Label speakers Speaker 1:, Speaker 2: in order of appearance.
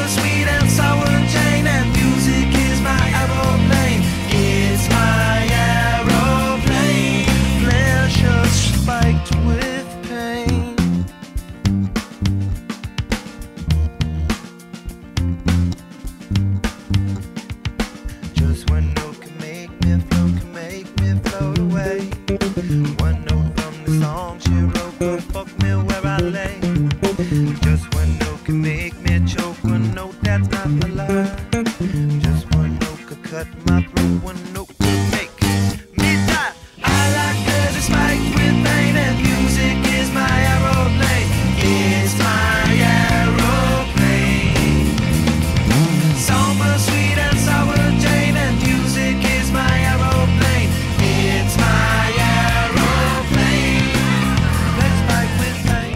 Speaker 1: sweet and sour Jane, and music is my aeroplane. It's my aeroplane. Pleasure spiked with pain. Just one note can make me float away. One note from the song she wrote could fuck me where I lay. Just one note can make me choke. One note that's not a lie. Just one note could cut my throat. One note could make me die. I like her to spike with pain, and music is my aeroplane. It's my aeroplane. Summer sweet and sour Jane, and music is my aeroplane. It's my aeroplane. Let's spike with pain.